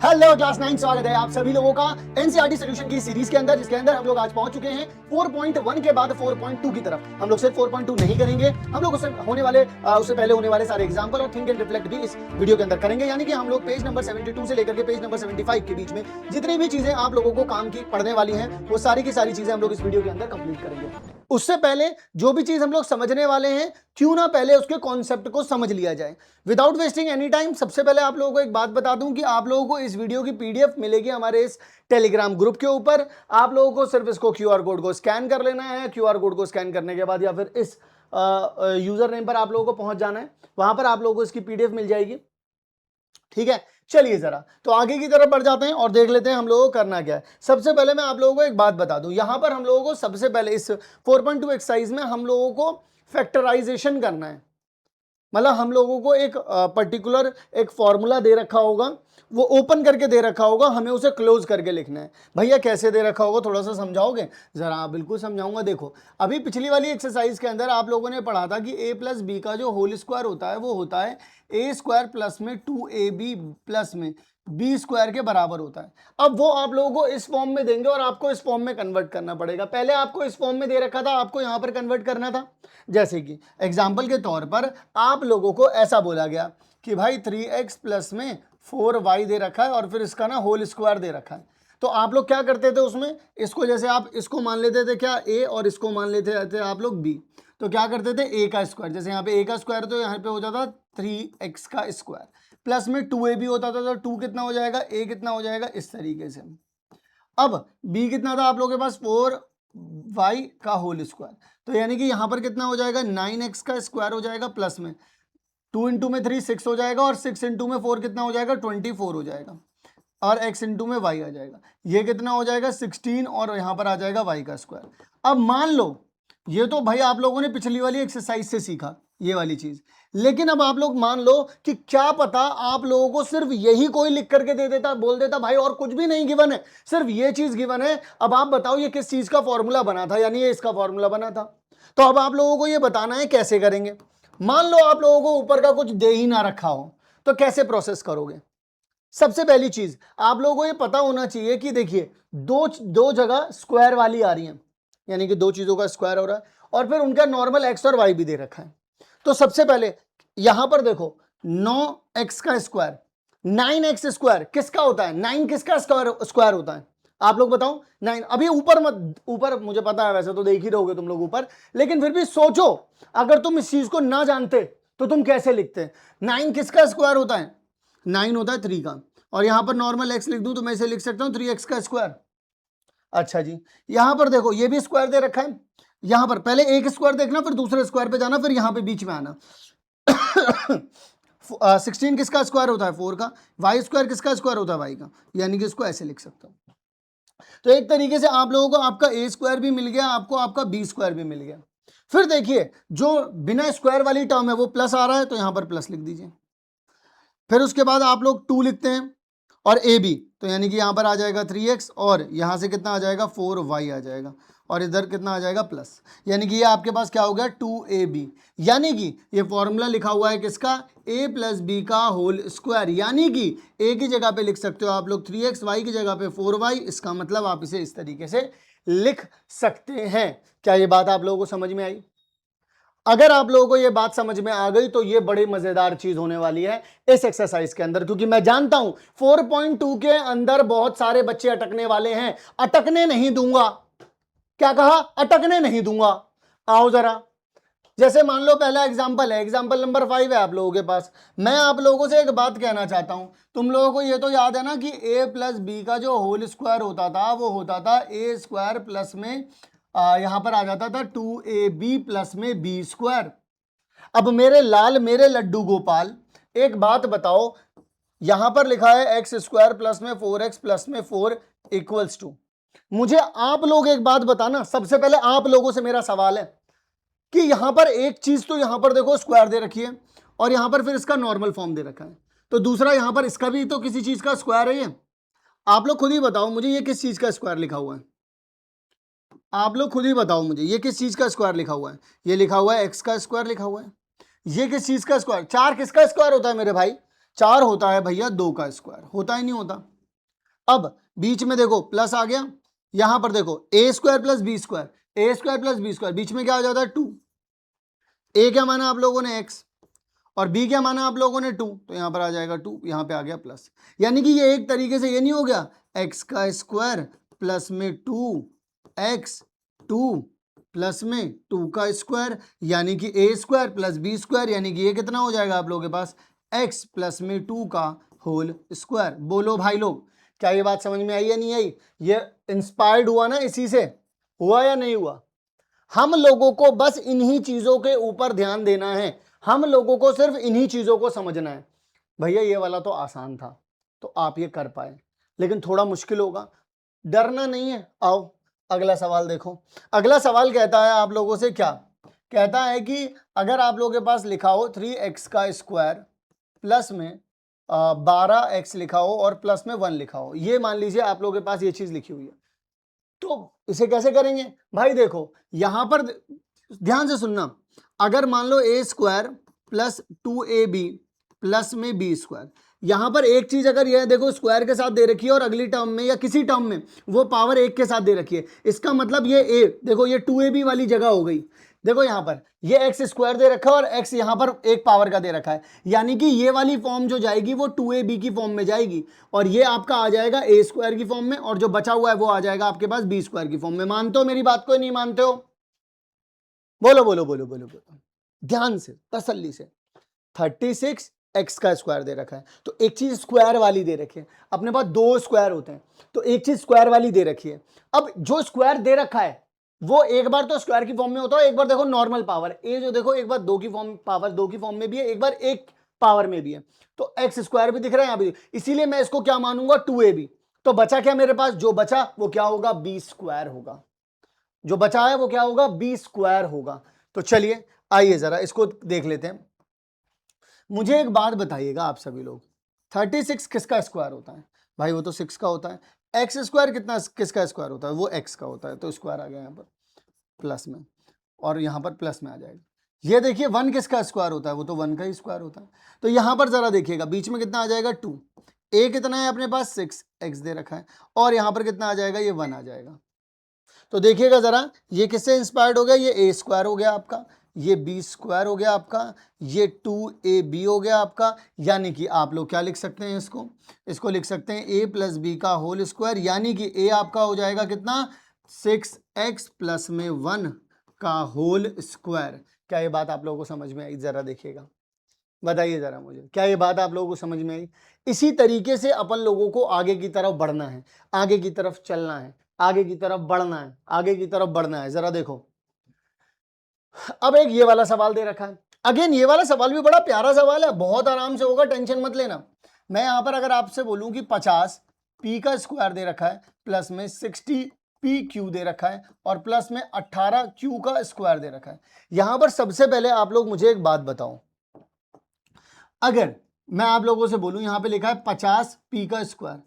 Hello class 9, स्वागत है आप सभी लोगों का एनसीईआरटी सॉल्यूशन की सीरीज के अंदर, जिसके अंदर हम लोग आज पहुंच चुके हैं 4.1 के बाद 4.2 की तरफ। हम लोग सिर्फ 4.2 नहीं करेंगे, हम लोग उससे पहले होने वाले सारे एग्जांपल और थिंक एंड रिफ्लेक्ट भी इस वीडियो के अंदर करेंगे। यानी कि हम लोग पेज नंबर 72 से लेकर के पेज नंबर 75 के बीच में जितनी भी चीजें आप लोगों को काम की पढ़ने वाली हैं, वो सारी की सारी चीजें हम लोग इस वीडियो के अंदर कंप्लीट करेंगे। उससे पहले जो भी चीज हम लोग समझने वाले हैं, क्यों ना पहले उसके कॉन्सेप्ट को समझ लिया जाए विदाउट वेस्टिंग एनी टाइम। सबसे पहले आप लोगों को एक बात बता दूं कि आप लोगों को इस वीडियो की पीडीएफ मिलेगी हमारे इस टेलीग्राम ग्रुप के ऊपर। आप लोगों को सिर्फ इसको क्यूआर कोड को स्कैन कर लेना है। क्यूआर कोड को स्कैन करने के बाद या फिर इस यूजर नेम पर आप लोगों को पहुंच जाना है, वहां पर आप लोगों को इसकी पीडीएफ मिल जाएगी। ठीक है, चलिए जरा तो आगे की तरफ बढ़ जाते हैं और देख लेते हैं हम लोगों को करना क्या है। सबसे पहले मैं आप लोगों को एक बात बता दूं, यहां पर हम लोगों को सबसे पहले इस 4.2 एक्सरसाइज में हम लोगों को फैक्टराइजेशन करना है। मतलब हम लोगों को एक पर्टिकुलर एक फॉर्मूला दे रखा होगा, वो ओपन करके दे रखा होगा, हमें उसे क्लोज करके लिखना है। भैया कैसे दे रखा होगा, थोड़ा सा समझाओगे? जरा बिल्कुल समझाऊंगा। देखो, अभी पिछली वाली एक्सरसाइज के अंदर आप लोगों ने पढ़ा था कि a प्लस बी का जो होल स्क्वायर होता है वो होता है a स्क्वायर प्लस में 2ab प्लस में बी स्क्वायर के बराबर होता है। अब वो आप लोगों को इस फॉर्म में देंगे और आपको इस फॉर्म में कन्वर्ट करना पड़ेगा। पहले आपको इस फॉर्म में दे रखा था, आपको यहां पर कन्वर्ट करना था। जैसे कि एग्जाम्पल के तौर पर आप लोगों को ऐसा बोला गया कि भाई 3x प्लस में 4y दे रखा है और फिर इसका ना होल स्क्वायर दे रखा है। तो आप लोग क्या करते थे उसमें, इसको जैसे आप इसको मान लेते थे क्या a और इसको मान लेते थे आप लोग b। तो क्या करते थे a का स्क्वायर, जैसे यहाँ पे a का स्क्वायर तो यहाँ पे हो जाता 3x का स्क्वायर प्लस में 2ab होता था, तो 2 कितना हो जाएगा, a कितना हो जाएगा, इस तरीके से। अब b कितना था आप लोगों के पास, 4y का होल स्क्वायर। तो यानी कि यहाँ पर कितना हो जाएगा, 9x का स्क्वायर हो जाएगा प्लस में 2 इंटू में 3 6 हो जाएगा और 6 इंटू में 4 कितना हो जाएगा, 24 हो जाएगा और x इंटू में y आ जाएगा। ये कितना हो जाएगा, 16 और यहाँ पर आ जाएगा y का स्क्वायर। अब मान लो ये तो भाई आप लोगों ने पिछली वाली एक्सरसाइज से सीखा ये वाली चीज, लेकिन अब आप लोग मान लो कि क्या पता आप लोगों को सिर्फ यही कोई लिख करके दे देता, बोल देता भाई और कुछ भी नहीं गिवन है, सिर्फ ये चीज गिवन है। अब आप बताओ ये किस चीज का फॉर्मूला बना था, यानी ये इसका फॉर्मूला बना था। तो अब आप लोगों को ये बताना है कैसे करेंगे। मान लो आप लोगों को ऊपर का कुछ दे ही ना रखा हो, तो कैसे प्रोसेस करोगे? सबसे पहली चीज आप लोगों को ये पता होना चाहिए कि देखिए दो जगह स्क्वायर वाली आ रही है, यानी कि दो चीजों का स्क्वायर हो रहा है और फिर उनका नॉर्मल एक्स और वाई भी दे रखा है। तो सबसे पहले यहां पर देखो 9x का स्क्वायर, 9x स्क्वायर किसका होता है, 9 किसका स्क्वायर होता है, आप लोग बताओ। 9 अभी ऊपर मुझे पता है, वैसे तो देख ही रहोगे तुम लोग ऊपर, लेकिन फिर भी सोचो अगर तुम इस चीज को ना जानते तो तुम कैसे लिखते। 9 किसका स्क्वायर होता है, 9 होता है 3 का, और यहां पर नॉर्मल x लिख दूं तो मैं इसे लिख सकता हूं 3x का स्क्वायर। अच्छा जी, यहां पर देखो ये भी स्क्वायर दे रखा है, यहां पर पहले एक स्क्वायर देखना फिर दूसरे स्क्वायर पे जाना फिर यहां पे बीच में आना। 16 किसका स्क्वायर होता है, 4 का। वाई स्क्वायर किसका स्क्वायर होता है, वाई का। यानी कि इसको ऐसे लिख सकता हूं। तो एक तरीके से आप लोगों को आपका ए स्क्वायर भी मिल गया, आपको आपका बी स्क्वायर भी मिल गया। फिर देखिए जो बिना स्क्वायर वाली टर्म है वो प्लस आ रहा है, तो यहां पर प्लस लिख दीजिए। फिर उसके बाद आप लोग 2 लिखते हैं और ए बी, तो यानी कि यहां पर आ जाएगा 3x और यहां से कितना आ जाएगा 4y आ जाएगा और इधर कितना आ जाएगा प्लस, यानी कि ये आपके पास क्या हो गया 2ab। यानी कि ये फॉर्मूला लिखा हुआ है किसका, a प्लस बी का होल स्क्वायर। यानी कि a की जगह पे लिख सकते हो आप लोग 3x, y की जगह पे 4y। इसका मतलब आप इसे इस तरीके से लिख सकते हैं। क्या ये बात आप लोगों को समझ में आई? अगर आप लोगों को ये बात समझ में आ गई तो ये बड़ी मजेदार चीज होने वाली है इस एक्सरसाइज के अंदर, क्योंकि मैं जानता हूं 4.2 के अंदर बहुत सारे बच्चे अटकने वाले हैं। अटकने नहीं दूंगा, क्या कहा, अटकने नहीं दूंगा। आओ जरा, जैसे मान लो पहला एग्जांपल है, एग्जांपल नंबर 5 है आप लोगों के पास। मैं आप लोगों से एक बात कहना चाहता हूं, तुम लोगों को ये तो याद है ना कि a प्लस बी का जो होल स्क्वायर होता था वो होता था a स्क्वायर प्लस में यहां पर आ जाता था 2ab प्लस में बी स्क्वायर। अब मेरे लाल मेरे लड्डू गोपाल एक बात बताओ, यहां पर लिखा है एक्स स्क्वायर प्लस में 4x प्लस में 4 इक्वल्स टू, मुझे आप लोग एक बात बताना। सबसे पहले आप लोगों से मेरा सवाल है कि यहां पर एक चीज तो यहां पर देखो स्क्वायर दे रखी है और यहां पर फिर इसका नॉर्मल फॉर्म दे रखा है, तो दूसरा यहां पर इसका भी तो किसी चीज का स्क्वायर है ये। आप लोग खुद ही बताओ मुझे ये किस चीज का स्क्वायर लिखा हुआ है, आप लोग खुद ही बताओ मुझे ये किस चीज का स्क्वायर लिखा हुआ है। ये लिखा हुआ है एक्स का स्क्वायर लिखा हुआ है। ये किस चीज का स्क्वायर, 4 किसका स्क्वायर होता है मेरे भाई, 4 होता है भैया 2 का स्क्वायर, होता ही नहीं होता। अब बीच में देखो प्लस आ गया, यहां पर देखो ए स्क्वायर प्लस बी स्क्वायर, ए स्क्वायर प्लस बी स्क्वायर, बीच में क्या आ जाता है 2। ए क्या माना आप लोगों ने x और b क्या माना आप लोगों ने 2, तो यहां पर आ जाएगा 2, यहां पे आ गया प्लस। यानी कि ये एक तरीके से ये नहीं हो गया x का स्क्वायर प्लस में 2x 2 प्लस में 2 का स्क्वायर, यानी कि ए स्क्वायर प्लस बी स्क्वायर, यानी कि ये कितना हो जाएगा आप लोगों के पास x प्लस में 2 का होल स्क्वायर। बोलो भाई लोग, क्या ये बात समझ में आई या नहीं आई? ये इंस्पायर्ड हुआ ना इसी से, हुआ या नहीं हुआ? हम लोगों को बस इन्हीं चीजों के ऊपर ध्यान देना है, हम लोगों को सिर्फ इन्हीं चीजों को समझना है। भैया ये वाला तो आसान था, तो आप ये कर पाए, लेकिन थोड़ा मुश्किल होगा, डरना नहीं है। आओ अगला सवाल देखो। अगला सवाल कहता है आप लोगों से, क्या कहता है कि अगर आप लोगों के पास लिखा हो 3x का स्क्वायर प्लस में 12x लिखा हो और प्लस में 1 लिखा हो, ये मान लीजिए आप लोगों के पास ये चीज लिखी हुई है, तो इसे कैसे करेंगे भाई? देखो यहां पर ध्यान से सुनना, अगर मान लो ए स्क्वायर प्लस 2ab प्लस में बी स्क्वायर, यहां पर एक चीज अगर यह देखो स्क्वायर के साथ दे रखी है और अगली टर्म में या किसी टर्म में वो पावर 1 के साथ दे रखी है, इसका मतलब ये ए देखो ये 2ab वाली जगह हो गई। देखो यहां पर ये एक्स स्क्वायर दे रखा है और एक्स यहां पर एक पावर का दे रखा है, यानी कि ये वाली फॉर्म जो जाएगी वो 2ab की फॉर्म में जाएगी और ये आपका आ जाएगा ए स्क्वायर की फॉर्म में, और जो बचा हुआ है वो आ जाएगा आपके पास बी स्क्वायर की फॉर्म में। मानते हो मेरी बात को, नहीं मानते हो? बोलो बोलो बोलो बोलो बोलो, ध्यान से तसल्ली से। 36 एक्स का स्क्वायर दे रखा है, तो एक चीज स्क्वायर वाली दे रखी है, अपने पास 2 स्क्वायर होते हैं, तो एक चीज स्क्वायर वाली दे रखी है। अब जो स्क्वायर दे रखा है वो एक बार तो स्क्वायर की फॉर्म में होता है, एक बार देखो नॉर्मल पावर ए जो देखो एक बार 2 की फॉर्म, पावर 2 की फॉर्म में भी है, एक बार 1 पावर में भी है, तो एक्स स्क्वायर भी दिख रहा है यहां भी, इसीलिए मैं इसको क्या मानूंगा 2ab। तो बचा क्या मेरे पास? जो बचा वो क्या होगा? बी स्क्वायर होगा। जो बचा है वो क्या होगा? बी स्क्वायर होगा। तो चलिए आइए जरा इसको देख लेते हैं। मुझे एक बात बताइएगा आप सभी लोग, 36 किसका स्क्वायर होता है? भाई वो तो 6 का होता है। एक्स स्क्वायर कितना किसका स्क्वायर होता है? वो एक्स का होता है, तो स्क्वायर आ गया यहाँ पर प्लस में, और यहाँ पर प्लस में आ जाएगा। ये देखिए 1 किसका स्क्वायर होता है? वो तो 1 का ही स्क्वायर होता है। तो यहाँ पर जरा देखिएगा बीच में कितना आ जाएगा 2, ए कितना है अपने पास 6 एक्स दे रखा है, और यहाँ पर कितना आ जाएगा? ये 1 आ जाएगा। तो देखिएगा जरा ये किससे इंस्पायर्ड हो गया? ये ए स्क्वायर हो गया आपका, ये बी स्क्वायर हो गया आपका, ये 2ab हो गया आपका, यानी कि आप लोग क्या लिख सकते हैं? इसको लिख सकते हैं a प्लस बी का होल स्क्वायर, यानी कि a आपका हो जाएगा कितना? 6x प्लस में 1 का होल स्क्वायर। क्या ये बात आप लोगों को समझ में आई? जरा देखिएगा, बताइए जरा मुझे, क्या ये बात आप लोगों को समझ में आई? इसी तरीके से अपन लोगों को आगे की तरफ बढ़ना है, आगे की तरफ चलना है, आगे की तरफ बढ़ना है, आगे की तरफ बढ़ना है। जरा देखो अब एक ये वाला सवाल दे रखा है, अगेन ये वाला सवाल भी बड़ा प्यारा सवाल है, बहुत आराम से होगा, टेंशन मत लेना। मैं यहां पर अगर आपसे बोलूं कि 50 पी का स्क्वायर दे रखा है प्लस में 60 पी क्यू दे रखा है और प्लस में 18 क्यू का स्क्वायर दे रखा है, यहां पर सबसे पहले आप लोग मुझे एक बात बताओ, अगर मैं आप लोगों से बोलूं यहां पे लिखा है 50 पी का स्क्वायर,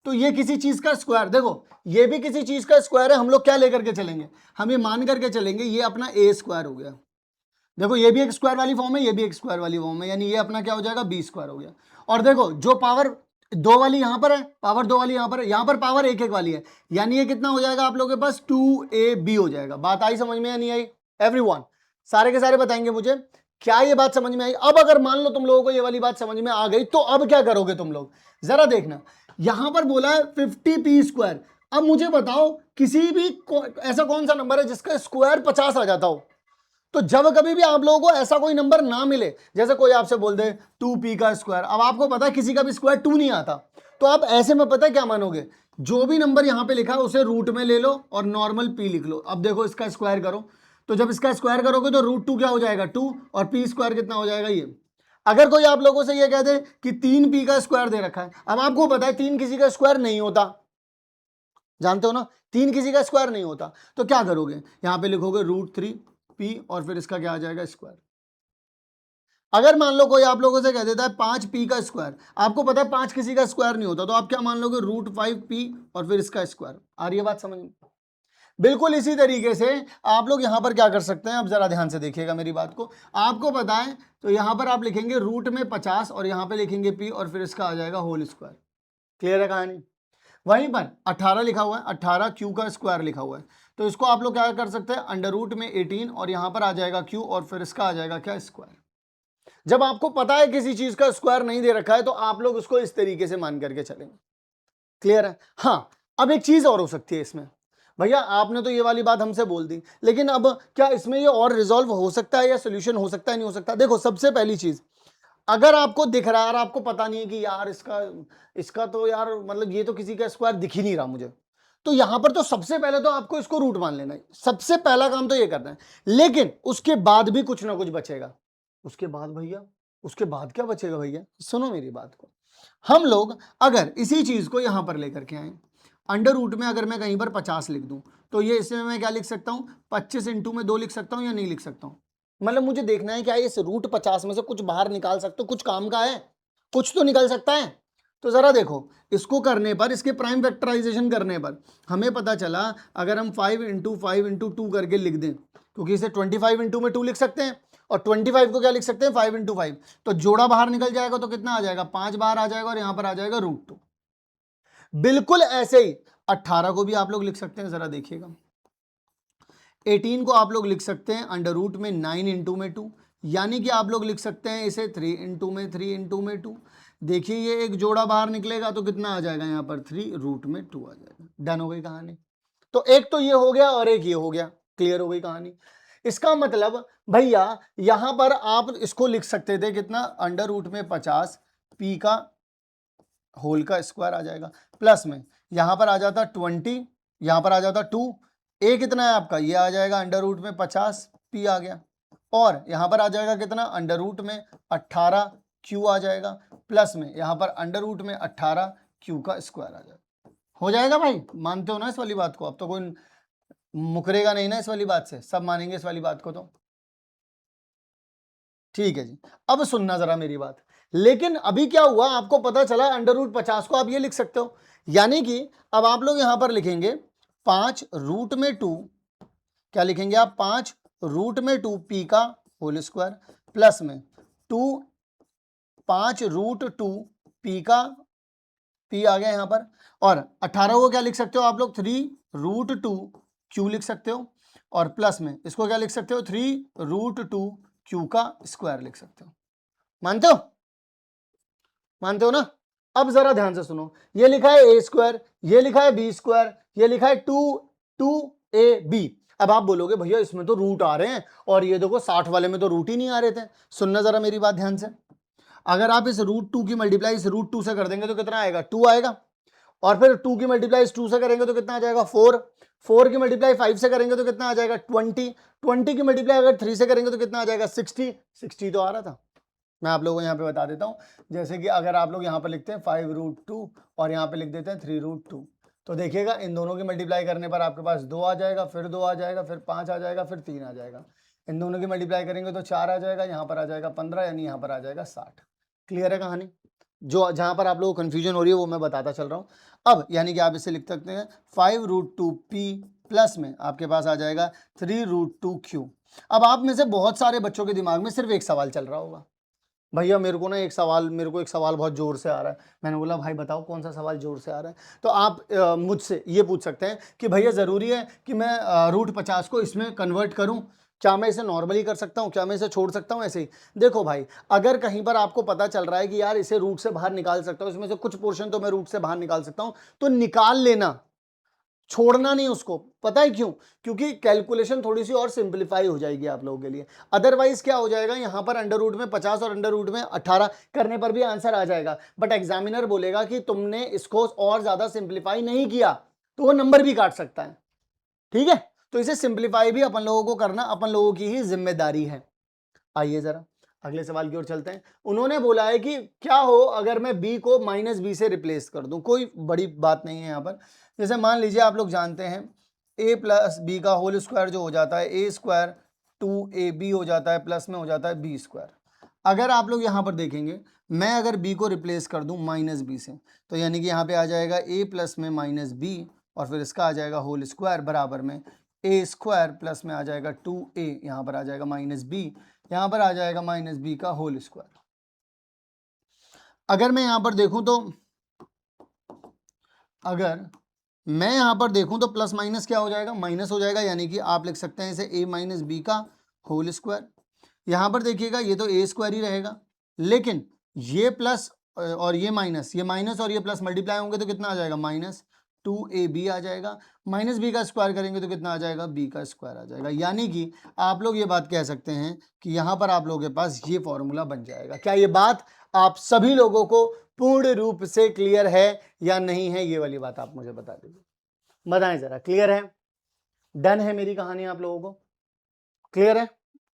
तो ये किसी चीज का स्क्वायर, देखो ये भी किसी चीज का स्क्वायर है, हम लोग क्या लेकर के चलेंगे? हम ये मान करके चलेंगे ये अपना ए स्क्वायर हो गया। देखो ये भी एक स्क्वायर वाली फॉर्म है, ये भी एक स्क्वायर वाली फॉर्म है, यानी ये अपना क्या हो जाएगा? बी स्क्वायर हो गया। और देखो जो पावर 2 वाली यहां पर है, पावर 2 वाली यहां पर है, यहां पर पावर 1 1 वाली है, यानी ये कितना हो जाएगा आप लोगों के पास? 2ab हो जाएगा। बात आई समझ में या नहीं आई? एवरीवन सारे के सारे बताएंगे मुझे, क्या ये बात समझ में आई? अब अगर मान लो तुम लोगों को ये वाली बात समझ में आ गई, तो अब क्या करोगे तुम लोग? जरा देखना, यहां पर बोला है 50p स्क्वायर। अब मुझे बताओ किसी भी ऐसा कौन सा नंबर है जिसका स्क्वायर 50 आ जाता हो? तो जब कभी भी आप लोगों को ऐसा कोई नंबर ना मिले, जैसे कोई आपसे बोल दे 2p का स्क्वायर, अब आपको पता है किसी का भी स्क्वायर 2 नहीं आता, तो आप ऐसे में पता है क्या मानोगे? जो भी नंबर यहां पे लिखा है उसे रूट में ले लो और नॉर्मल p लिख लो। अब देखो इसका स्क्वायर करो, तो जब इसका स्क्वायर करोगे तो √2 क्या हो जाएगा? 2, और p स्क्वायर कितना हो जाएगा? ये। अगर कोई आप लोगों से ये कह दे कि 3p का स्क्वायर दे रखा है, अब आपको पता है 3 किसी का स्क्वायर नहीं होता, जानते हो ना, 3 किसी का स्क्वायर नहीं होता, तो क्या करोगे? यहां पे लिखोगे √3p और फिर इसका क्या आ जाएगा? स्क्वायर। अगर मान लो कोई आप लोगों से कह देता है 5p का स्क्वायर, आपको पता है 5 किसी का स्क्वायर नहीं होता, तो आप क्या मान लोगे? √5p और फिर इसका स्क्वायर। आ रही है बात समझ में? बिल्कुल इसी तरीके से आप लोग यहां पर क्या कर सकते हैं, अब जरा ध्यान से देखिएगा मेरी बात को, आपको पता है तो यहां पर आप लिखेंगे रूट में 50 और यहां पे लिखेंगे p और फिर इसका आ जाएगा होल स्क्वायर। क्लियर है कहानी? वहीं पर 18 लिखा हुआ है, 18 क्यू का स्क्वायर लिखा हुआ है, तो इसको आप लोग क्या कर सकते हैं, अंडर रूट में 18 और यहां पर आ जाएगा क्यू और फिर इसका आ जाएगा क्या, स्क्वायर। जब आपको पता है किसी चीज का स्क्वायर नहीं दे रखा है तो आप लोग उसको इस तरीके से मान करके चलेंगे। क्लियर है? हाँ, अब एक चीज और हो सकती है इसमें, भैया आपने तो ये वाली बात हमसे बोल दी, लेकिन अब क्या इसमें ये और रिजॉल्व हो सकता है या सोल्यूशन हो सकता है, नहीं हो सकता? देखो, सबसे पहली चीज, अगर आपको दिख रहा है और आपको पता नहीं है कि यार इसका इसका तो यार मतलब ये तो किसी का स्क्वायर दिख ही नहीं रहा मुझे, तो यहां पर तो सबसे पहले तो आपको इसको रूट मान लेना है, सबसे पहला काम तो ये करना है। लेकिन उसके बाद भी कुछ ना कुछ बचेगा। उसके बाद भैया, उसके बाद क्या बचेगा भैया, सुनो मेरी बात को। हम लोग अगर इसी चीज को यहां पर लेकर के आए, अंडर रूट में अगर मैं कहीं पर 50 लिख दूं, तो ये इसमें मैं क्या लिख सकता हूं, 25 इंटू में 2 लिख सकता हूं या नहीं लिख सकता हूं? मतलब मुझे देखना है क्या इस रूट 50 में से कुछ बाहर निकाल सकते हो, कुछ काम का है, कुछ तो निकल सकता है। तो जरा देखो, इसको करने पर, इसके प्राइम फैक्टराइजेशन करने पर हमें पता चला, अगर हम 5 इंटू 2 करके लिख दें, क्योंकि इसे 25 इंटू में 2 लिख सकते हैं और 25 को क्या लिख सकते हैं, 5 इंटू 5, तो जोड़ा बाहर निकल जाएगा तो कितना आ जाएगा, 5 बाहर आ जाएगा और यहां पर आ जाएगा √2। बिल्कुल ऐसे ही 18 को भी आप लोग लिख सकते हैं, जरा देखिएगा। 18 को आप लोग लिख सकते हैं अंडर रूट में 9 इंटू में 2, यानी कि आप लोग लिख सकते हैं इसे 3 इंटू में 3 इंटू में 2। देखिए ये एक जोड़ा बाहर निकलेगा तो कितना आ जाएगा, यहाँ पर 3 रूट में 2 आ जाएगा। डन हो गई कहानी। तो एक तो ये हो गया और एक ये हो गया, क्लियर हो गई कहानी। इसका मतलब भैया यहां पर आप इसको लिख सकते थे कितना, अंडर रूट में 50 पी का होल का स्क्वायर आ जाएगा, प्लस में यहां पर आ जाता 20, यहां पर आ जाता 2, ए कितना है आपका, ये आ जाएगा अंडर रूट में 50 पी आ गया, और यहां पर आ जाएगा कितना, अंडर रूट में 18 क्यू आ जाएगा, प्लस में यहां पर अंडर रूट में 18 क्यू का स्क्वायर आ जाएगा। हो जाएगा भाई, मानते हो ना इस वाली बात को? अब तो कोई मुकरेगा नहीं ना इस वाली बात से, सब मानेंगे इस वाली बात को। तो ठीक है जी, अब सुनना जरा मेरी बात। लेकिन अभी क्या हुआ, आपको पता चला अंडर रूट 50 को आप ये लिख सकते हो, यानी कि अब आप लोग यहां पर लिखेंगे 5 रूट में 2, क्या लिखेंगे आप, 5 रूट में 2 पी का होल स्क्वायर, प्लस में 2 5 रूट 2 पी का, पी आ गया यहां पर, और 18 को क्या लिख सकते हो आप लोग, 3 रूट 2 क्यू लिख सकते हो, और प्लस में इसको क्या लिख सकते हो, 3 रूट 2 क्यू का स्क्वायर लिख सकते हो। मानते हो? मानते हो ना? अब जरा ध्यान से सुनो, ये लिखा है ए स्क्वायर, ये लिखा है बी स्क्वायर, ये लिखा है 2 2 a b। अब आप बोलोगे भैया इसमें तो रूट आ रहे हैं और ये देखो 60 वाले में तो रूट ही नहीं आ रहे थे। सुनना जरा मेरी बात ध्यान से, अगर आप इस √2 की मल्टीप्लाई इस √2 से कर देंगे तो कितना आएगा, 2 आएगा, और फिर 2 की मल्टीप्लाई इस 2 से करेंगे तो कितना आ जाएगा, 4, 4 की मल्टीप्लाई 5 से करेंगे तो कितना आ जाएगा, 20, 20 की मल्टीप्लाई अगर 3 से करेंगे तो कितना आ जाएगा, 60, 60 तो आ रहा था। मैं आप लोगों को यहाँ पे बता देता हूँ, जैसे कि अगर आप लोग यहाँ पर लिखते हैं 5√2 और यहाँ पे लिख देते हैं 3√2, तो देखिएगा इन दोनों की मल्टीप्लाई करने पर आपके पास 2 आ जाएगा, फिर 2 आ जाएगा, फिर 5 आ जाएगा, फिर 3 आ जाएगा। इन दोनों की मल्टीप्लाई करेंगे तो 4 आ जाएगा, यहाँ पर आ जाएगा 15, यानी यहाँ पर आ जाएगा 60। क्लियर है कहानी? जो जहाँ पर आप लोगों को कन्फ्यूजन हो रही है वो मैं बताता चल रहा हूँ। अब यानी कि आप इसे लिख सकते हैं 5√2p प्लस में आपके पास आ जाएगा 3√2q। अब आप में से बहुत सारे बच्चों के दिमाग में सिर्फ एक सवाल चल रहा होगा, भैया मेरे को एक सवाल बहुत जोर से आ रहा है। मैंने बोला भाई बताओ कौन सा सवाल जोर से आ रहा है? तो आप मुझसे ये पूछ सकते हैं कि भैया ज़रूरी है कि मैं √50 को इसमें कन्वर्ट करूं, क्या मैं इसे नॉर्मली कर सकता हूं, क्या मैं इसे छोड़ सकता हूं ऐसे ही? देखो भाई, अगर कहीं पर आपको पता चल रहा है कि यार इसे रूट से बाहर निकाल सकता हूं, इसमें से कुछ पोर्शन तो मैं रूट से बाहर निकाल सकता हूं, तो निकाल लेना, छोड़ना नहीं उसको। पता है क्यों? क्योंकि कैलकुलेशन थोड़ी सी और सिंपलीफाई हो जाएगी आप लोगों के लिए। अदरवाइज क्या हो जाएगा, यहां पर अंडर रूट में 50 और अंडर रूट में 18 करने पर भी आंसर आ जाएगा, बट एग्जामिनर बोलेगा कि तुमने इसको और ज्यादा सिंपलीफाई नहीं किया, तो वो नंबर भी काट सकता है। ठीक है, तो इसे सिंपलीफाई भी अपन लोगों को करना अपन लोगों की ही जिम्मेदारी है। आइए जरा अगले सवाल की ओर चलते हैं। उन्होंने बोला है कि क्या हो अगर मैं b को -b से रिप्लेस कर दूं। कोई बड़ी बात नहीं है यहाँ पर। जैसे मान लीजिए आप लोग जानते हैं a प्लस बी का होल स्क्वायर जो हो जाता है a स्क्वायर 2ab हो जाता है, प्लस में हो जाता है b स्क्वायर। अगर आप लोग यहाँ पर देखेंगे, मैं अगर b को रिप्लेस कर दूं -b से, तो यानी कि यहाँ पे आ जाएगा a प्लस में -b और फिर इसका आ जाएगा होल स्क्वायर बराबर में a स्क्वायर प्लस में आ जाएगा 2a, यहाँ पर आ जाएगा -b, यहां पर आ जाएगा -b का होल स्क्वायर। अगर मैं यहां पर देखूं तो अगर मैं यहां पर देखूं तो प्लस माइनस क्या हो जाएगा, माइनस हो जाएगा, यानी कि आप लिख सकते हैं इसे a माइनस बी का होल स्क्वायर। यहां पर देखिएगा ये तो ए स्क्वायर ही रहेगा, लेकिन ये प्लस और ये माइनस और ये प्लस मल्टीप्लाई होंगे तो कितना आ जाएगा, माइनस 2ab आ जाएगा। माइनस बी का स्क्वायर करेंगे तो कितना आ जाएगा, बी का स्क्वायर आ जाएगा। यानी कि आप लोग ये बात कह सकते हैं कि यहां पर आप लोगों के पास ये फॉर्मूला बन जाएगा। क्या ये बात आप सभी लोगों को पूर्ण रूप से क्लियर है या नहीं है, ये वाली बात आप मुझे बता दीजिए, बताएं जरा, क्लियर है, डन है मेरी कहानी आप लोगों को, क्लियर है,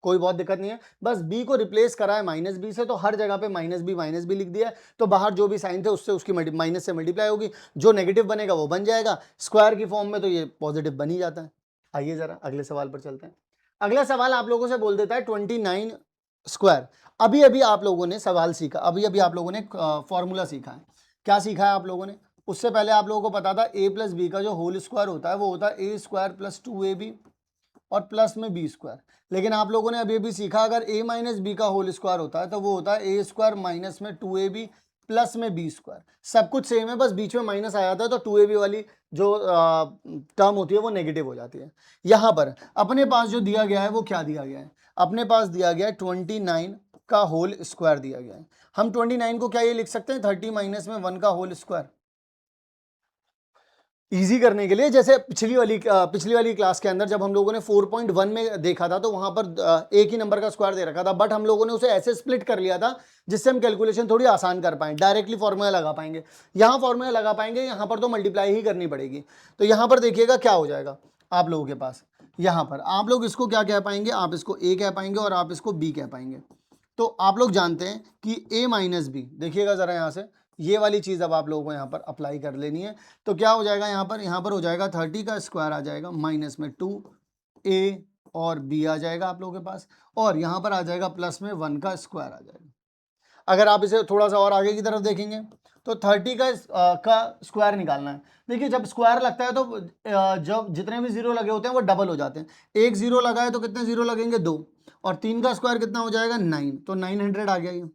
कोई बहुत दिक्कत नहीं है। बस b को रिप्लेस करा है माइनस बी से, तो हर जगह पे माइनस बी लिख दिया है, तो बाहर जो भी साइन थे उससे उसकी माइनस से मल्टीप्लाई होगी, जो नेगेटिव बनेगा वो बन जाएगा, स्क्वायर की फॉर्म में तो ये पॉजिटिव बन ही जाता है। आइए जरा अगले सवाल पर चलते हैं। अगला सवाल आप लोगों से बोल देता है 29 स्क्वायर। अभी अभी आप लोगों ने सवाल सीखा, अभी अभी आप लोगों ने फॉर्मूला सीखा है। क्या सीखा है आप लोगों ने, उससे पहले आप लोगों को पता था a प्लस बी का जो होल स्क्वायर होता है वो होता है a स्क्वायर प्लस 2ab और प्लस में बी स्क्वायर। लेकिन आप लोगों ने अभी अभी सीखा अगर a माइनस बी का होल स्क्वायर होता है तो वो होता है a स्क्वायर माइनस में 2ab प्लस में बी स्क्वायर। सब कुछ सेम है, बस बीच में माइनस आ जाता है तो 2ab वाली जो टर्म होती है वो नेगेटिव हो जाती है। यहाँ पर अपने पास जो दिया गया है वो क्या दिया गया है, अपने पास दिया गया है 29 का होल स्क्वायर दिया गया है। हम 29 को क्या ये लिख सकते हैं 30 माइनस में 1 का होल स्क्वायर, इजी करने के लिए। जैसे पिछली वाली क्लास के अंदर जब हम लोगों ने 4.1 में देखा था तो वहां पर एक ही नंबर का स्क्वायर दे रखा था, बट हम लोगों ने उसे ऐसे स्प्लिट कर लिया था जिससे हम कैलकुलेशन थोड़ी आसान कर पाएं, डायरेक्टली फॉर्मूला लगा पाएंगे। यहाँ फॉर्मूला लगा पाएंगे, यहाँ पर तो मल्टीप्लाई ही करनी पड़ेगी। तो यहाँ पर देखिएगा क्या हो जाएगा आप लोगों के पास, यहाँ पर आप लोग इसको क्या कह पाएंगे, आप इसको ए कह पाएंगे और आप इसको बी कह पाएंगे। तो आप लोग जानते हैं कि ए माइनस बी, देखिएगा जरा यहाँ से ये वाली चीज़ अब आप लोगों को यहाँ पर अप्लाई कर लेनी है। तो क्या हो जाएगा यहाँ पर हो जाएगा 30 का स्क्वायर आ जाएगा माइनस में 2a और b आ जाएगा आप लोगों के पास, और यहाँ पर आ जाएगा प्लस में 1 का स्क्वायर आ जाएगा। अगर आप इसे थोड़ा सा और आगे की तरफ देखेंगे तो 30 का स्क्वायर निकालना है। देखिए जब स्क्वायर लगता है तो जब जितने भी जीरो लगे होते हैं वो डबल हो जाते हैं। एक जीरो लगा है तो कितने जीरो लगेंगे, 2, और 3 का स्क्वायर कितना हो जाएगा 9, तो 900 आ गया ये।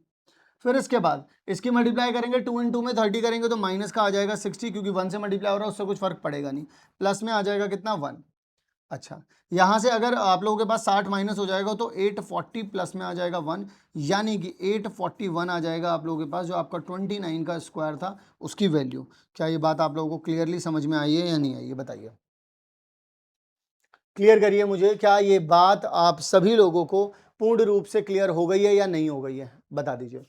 फिर इसके बाद इसकी मल्टीप्लाई करेंगे 2 इन 2 में 30 करेंगे तो माइनस का आ जाएगा 60, क्योंकि 1 से मल्टीप्लाई हो रहा है उससे कुछ फर्क पड़ेगा नहीं, प्लस में आ जाएगा कितना 1। अच्छा, यहाँ से अगर आप लोगों के पास 60 माइनस हो जाएगा तो 840 प्लस में आ जाएगा 1, यानी कि 841 आ जाएगा आप लोगों के पास, जो आपका 29 का स्क्वायर था उसकी वैल्यू। क्या ये बात आप लोगों को क्लियरली समझ में आई है या नहीं आई है, बताइए, क्लियर करिए मुझे, क्या ये बात आप सभी लोगों को पूर्ण रूप से क्लियर हो गई है या नहीं हो गई है, बता दीजिए।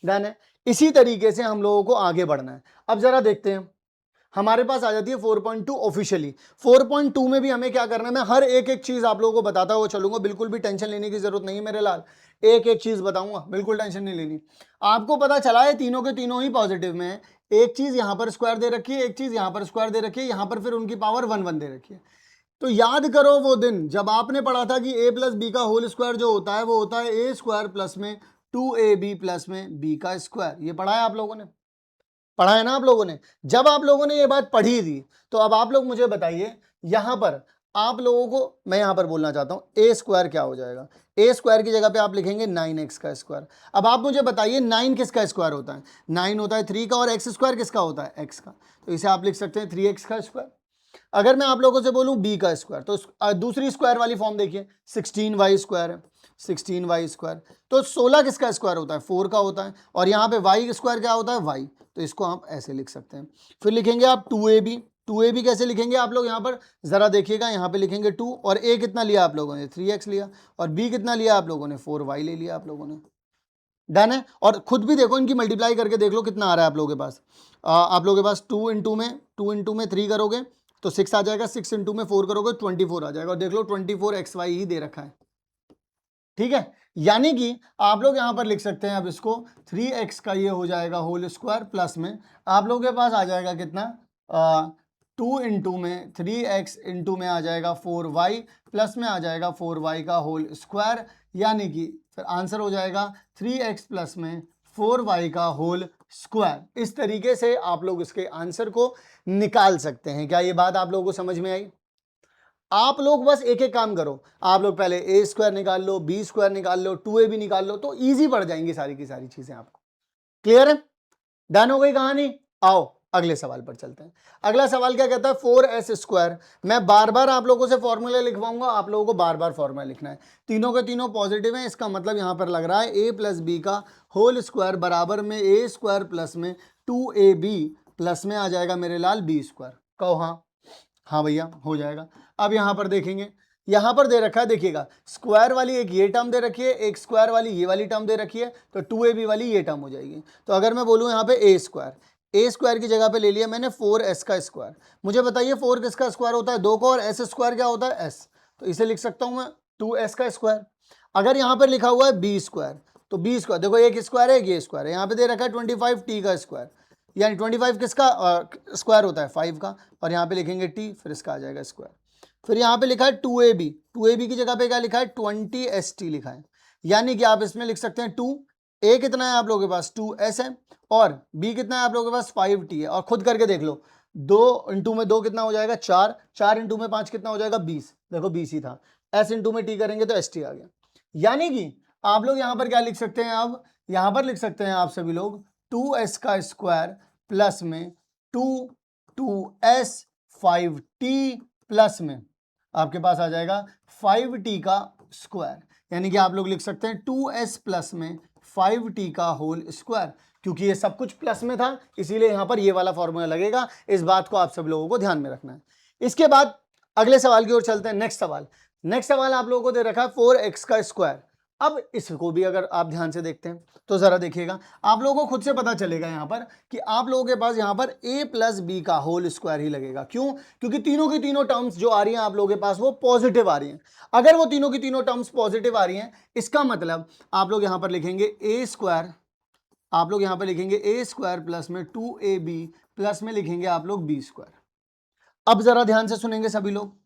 डन है। इसी तरीके से हम लोगों को आगे बढ़ना है। अब जरा देखते हैं, हमारे पास आ जाती है 4.2 ऑफिशियली। 4.2 में भी हमें क्या करना है, मैं हर एक एक चीज आप लोगों को बताता हुआ चलूंगा, बिल्कुल भी टेंशन लेने की जरूरत नहीं है मेरे लाल, एक एक चीज बताऊंगा, बिल्कुल टेंशन नहीं लेनी। आपको पता चला है तीनों के तीनों ही पॉजिटिव में है, एक चीज यहां पर स्क्वायर दे रखी है, एक चीज यहां पर स्क्वायर दे रखी है, यहां पर फिर उनकी पावर 1 1 दे रखी है। तो याद करो वो दिन जब आपने पढ़ा था कि a प्लस बी का होल स्क्वायर जो होता है वो होता है a स्क्वायर प्लस में 2ab प्लस में b का स्क्वायर। ये पढ़ा है आप लोगों ने, पढ़ा है ना आप लोगों ने। जब आप लोगों ने ये बात पढ़ी थी तो अब आप लोग मुझे बताइए, यहां पर आप लोगों को मैं यहां पर बोलना चाहता हूं a स्क्वायर क्या हो जाएगा, a स्क्वायर की जगह पे आप लिखेंगे 9x का स्क्वायर। अब आप मुझे बताइए 9 किसका स्क्वायर होता है, 9 होता है 3 का, और x स्क्वायर किसका होता है, x का, तो इसे आप लिख सकते हैं 3x का स्क्वायर। अगर मैं आप लोगों से बोलूं b का स्क्वायर तो दूसरी स्क्वायर वाली फॉर्म देखिए 16y स्क्वायर है, 16y स्क्वायर, तो 16 किसका स्क्वायर होता है, 4 का होता है, और यहाँ पे y स्क्वायर क्या होता है, y, तो इसको आप ऐसे लिख सकते हैं। फिर लिखेंगे आप 2ab, 2ab कैसे लिखेंगे आप लोग, यहाँ पर जरा देखिएगा, यहाँ पे लिखेंगे 2, और a कितना लिया आप लोगों ने 3x लिया, और b कितना लिया आप लोगों ने 4y ले लिया आप लोगों ने। डन है। और खुद भी देखो इनकी मल्टीप्लाई करके देख लो कितना आ रहा है आप लोगों के पास, आप लोगों के पास 2 इंटू में 3 करोगे तो 6 आ जाएगा, 6 इंटू में 4 करोगे 24 आ जाएगा, और देख लो 24xy ही दे रखा है, ठीक है। यानी कि आप लोग यहां पर लिख सकते हैं अब इसको 3x का ये हो जाएगा होल स्क्वायर, प्लस में आप लोगों के पास आ जाएगा कितना 2 इंटू में 3x इंटू में आ जाएगा 4y, प्लस में आ जाएगा 4y का होल स्क्वायर, यानी कि फिर आंसर हो जाएगा 3x प्लस में 4y का होल स्क्वायर। इस तरीके से आप लोग इसके आंसर को निकाल सकते हैं। क्या ये बात आप लोगों को समझ में आई? आप लोग बस एक एक काम करो, आप लोग पहले a स्क्वायर निकाल लो, b स्क्वायर निकाल लो, 2ab निकाल लो, तो इजी पड़ जाएंगी सारी की सारी चीजें आपको। क्लियर है? डन हो गई कहानी? आओ अगले सवाल पर चलते हैं। अगला सवाल क्या कहता है, 4s²। मैं बार बार आप लोगों से फॉर्मूला लिखवाऊंगा, आप लोगों को बार बार फॉर्मूला लिखना है। तीनों के तीनों पॉजिटिव हैं, इसका मतलब यहां पर लग रहा है a प्लस बी का होल स्क्वायर बराबर में a² प्लस में 2ab प्लस में आ जाएगा मेरे लाल b²। कहो हाँ, हाँ भैया हो जाएगा। अब यहां पर देखेंगे, यहां पर दे रखा है, देखिएगा स्क्वायर वाली एक ये टर्म दे रखी है, एक स्क्वायर वाली ये वाली टर्म दे रखी है, तो 2ab वाली ये टर्म हो जाएगी। तो अगर मैं बोलूं यहाँ पे a² की जगह पे ले लिया मैंने 4s का स्क्वायर। मुझे बताइए 4 किसका स्क्वायर होता है, 2 का, और s² क्या होता है, s। तो इसे लिख सकता हूं मैं 2s का स्क्वायर। अगर यहाँ पर लिखा हुआ है b², तो b², देखो एक स्क्वायर है एक ये स्क्वायर है, यहाँ पे दे रखा है 25t का स्क्वायर, यानी 25 किसका स्क्वायर होता है 5 का, और यहाँ पे लिखेंगे t, फिर इसका आ जाएगा स्क्वायर। फिर यहाँ पे लिखा है 2ab की जगह पे क्या लिखा है 20st लिखा है, यानी कि आप इसमें लिख सकते हैं 2, a कितना है आप लोगों के पास 2s है, और b कितना है आप लोगों के पास 5t है। और खुद करके देख लो, 2 इंटू में 2 कितना हो जाएगा 4, 4 इंटू में 5 कितना हो जाएगा 20, देखो 20 ही था, s इंटू में t करेंगे तो st आ गया। यानी कि आप लोग यहाँ पर क्या लिख सकते हैं, अब यहाँ पर लिख सकते हैं आप सभी लोग 2s का स्क्वायर प्लस में 2s 5t प्लस में आपके पास आ जाएगा 5t का स्क्वायर, यानी कि आप लोग लिख सकते हैं 2s प्लस में 5t का होल स्क्वायर। क्योंकि ये सब कुछ प्लस में था इसीलिए यहां पर ये वाला फॉर्मूला लगेगा, इस बात को आप सब लोगों को ध्यान में रखना है। इसके बाद अगले सवाल की ओर चलते हैं। नेक्स्ट सवाल आप लोगों को दे रखा है 4x का स्क्वायर। अब इसको भी अगर आप ध्यान से देखते हैं तो जरा देखिएगा, आप लोगों को खुद से पता चलेगा यहां पर कि आप लोगों के पास यहां पर a प्लस बी का होल स्क्वायर ही लगेगा। क्यों? क्योंकि तीनों की तीनों टर्म्स जो आ रही हैं आप लोगों के पास वो पॉजिटिव आ रही हैं। अगर वो तीनों की तीनों टर्म्स पॉजिटिव आ रही हैं, इसका मतलब आप लोग यहां पर लिखेंगे a², आप लोग यहां पर लिखेंगे a² प्लस में 2ab प्लस में लिखेंगे आप लोग b²। अब जरा ध्यान से सुनेंगे सभी लोग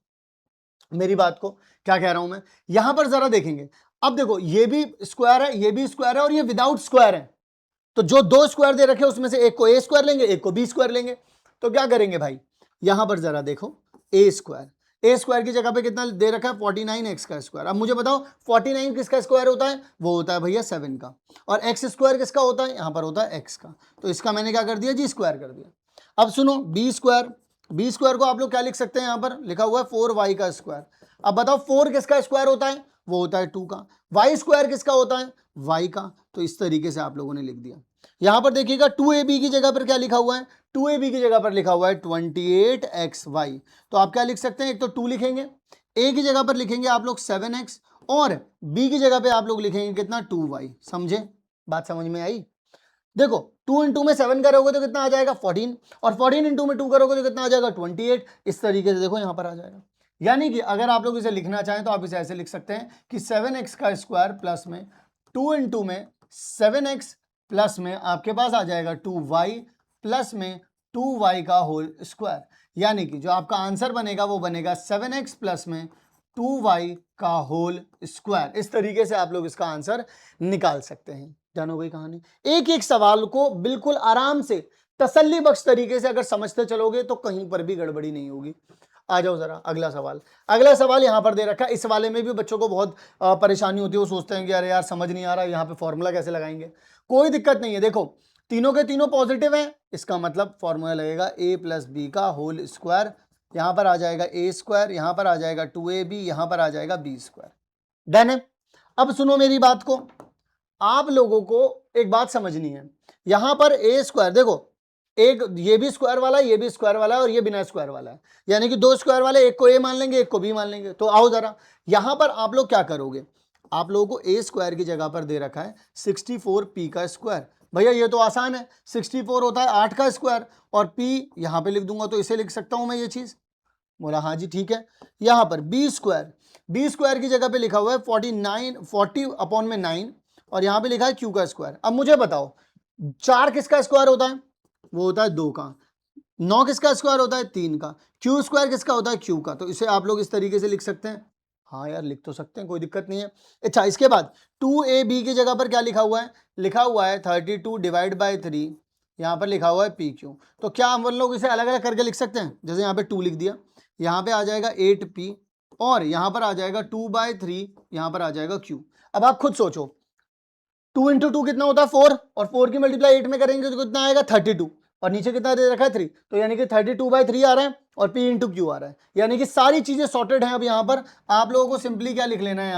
मेरी बात को, क्या कह रहा हूं मैं, यहां पर जरा देखेंगे। अब देखो ये भी स्क्वायर है, ये भी स्क्वायर है, और ये विदाउट स्क्वायर है, तो जो 2 स्क्वायर दे रखे उसमें से एक को a² लेंगे, एक को b² लेंगे। तो क्या करेंगे भाई, यहां पर जरा देखो a² की जगह पे कितना दे रखा है 49x का स्क्वायर। अब मुझे बताओ 49 किसका स्क्वायर होता है, वो होता है भैया 7 का, और x² किसका होता है, यहां पर होता है x का, तो इसका मैंने क्या कर दिया g² कर दिया। अब सुनो b² को आप लोग क्या लिख सकते हैं, यहां पर लिखा हुआ है 4y का स्क्वायर। अब बताओ 4 किसका स्क्वायर होता है, वो होता है 2 का, y² किसका होता है y का, तो इस तरीके से आप लोगों ने लिख दिया। यहां पर देखिएगा 2ab की जगह पर क्या लिखा हुआ है, 2ab की जगह पर लिखा हुआ है 28xy, तो आप क्या लिख सकते हैं, एक तो 2 लिखेंगे, a की जगह पर लिखेंगे आप लोग 7x, और b की जगह पे आप लोग लिखेंगे कितना 2y। समझे, बात समझ में आई? देखो 2 इंटू में 7 करोगे तो कितना आ जाएगा 14, और 14 इंटू में 2 करोगे तो कितना आ जाएगा 28। इस तरीके से देखो यहां पर आ जाएगा। यानी कि अगर आप लोग इसे लिखना चाहें तो आप इसे ऐसे लिख सकते हैं कि 7x का स्क्वायर प्लस में 2 इंटू में 7x प्लस में आपके पास आ जाएगा 2y प्लस में 2y का होल स्क्वायर, यानी कि जो आपका आंसर बनेगा वो बनेगा 7x प्लस में 2y का होल स्क्वायर। इस तरीके से आप लोग इसका आंसर निकाल सकते हैं। जानो भाई कहानी, एक एक सवाल को बिल्कुल आराम से तसल्ली बख्श तरीके से अगर समझते चलोगे तो कहीं पर भी गड़बड़ी नहीं होगी। आ जाओ जरा अगला सवाल यहां पर दे रखा है। इस वाले में भी बच्चों को बहुत परेशानी होती है, वो सोचते हैं कि अरे यार समझ नहीं आ रहा, यहाँ पे फॉर्मूला कैसे लगाएंगे। कोई दिक्कत नहीं है, देखो तीनों के तीनों पॉजिटिव हैं, इसका मतलब फॉर्मूला लगेगा a प्लस बी का होल स्क्वायर, यहां पर आ जाएगा a², यहां पर आ जाएगा 2ab, यहां पर आ जाएगा b²। डन है। अब सुनो मेरी बात को, आप लोगों को एक बात समझनी है, यहां पर a², देखो एक ये भी स्क्वायर वाला है, ये भी स्क्वायर वाला है, और ये बिना स्क्वायर वाला है, यानी कि 2 स्क्वायर वाले, एक को a मान लेंगे एक को b मान लेंगे। तो आओ जरा यहां पर आप लोग क्या करोगे, आप लोगों को a² की जगह पर दे रखा है 64p का स्क्वायर। भैया ये तो आसान है, 64 होता है 8 का स्क्वायर, और p यहां पे लिख दूंगा तो इसे लिख सकता हूं मैं ये चीज। बोला हाँ जी ठीक है। यहां पर b² की जगह पे लिखा हुआ है 40/9, और यहां पे लिखा है q का स्क्वायर। अब मुझे बताओ 4 किसका स्क्वायर होता है, वो होता है 2 का, 9 किसका स्क्वायर होता है 3 का, q² किसका होता है q का, तो इसे आप लोग इस तरीके से लिख सकते हैं। हाँ यार लिख तो सकते हैं, कोई दिक्कत नहीं है। अच्छा इसके बाद 2ab की जगह पर क्या लिखा हुआ है, 32/3, यहाँ पर लिखा हुआ है pq। तो क्या हम लोग इसे अलग अलग करके लिख सकते हैं, जैसे यहाँ पे 2 लिख दिया, यहाँ पे आ जाएगा 8p, और यहाँ पर आ जाएगा 2/3, यहाँ पर आ जाएगा q। अब आप खुद सोचो 2 इंटू 2 कितना होता है 4, और 4 की मल्टीप्लाई 8 में करेंगे तो कितना आएगा 32, और नीचे कितना दे रखा है 3, तो यानी कि 32/3 आ रहा है और p इंटू क्यू आ रहा है, यानी कि सारी चीजें सॉर्टेड हैं। अब यहाँ पर आप लोगों को सिंपली क्या लिख लेना है,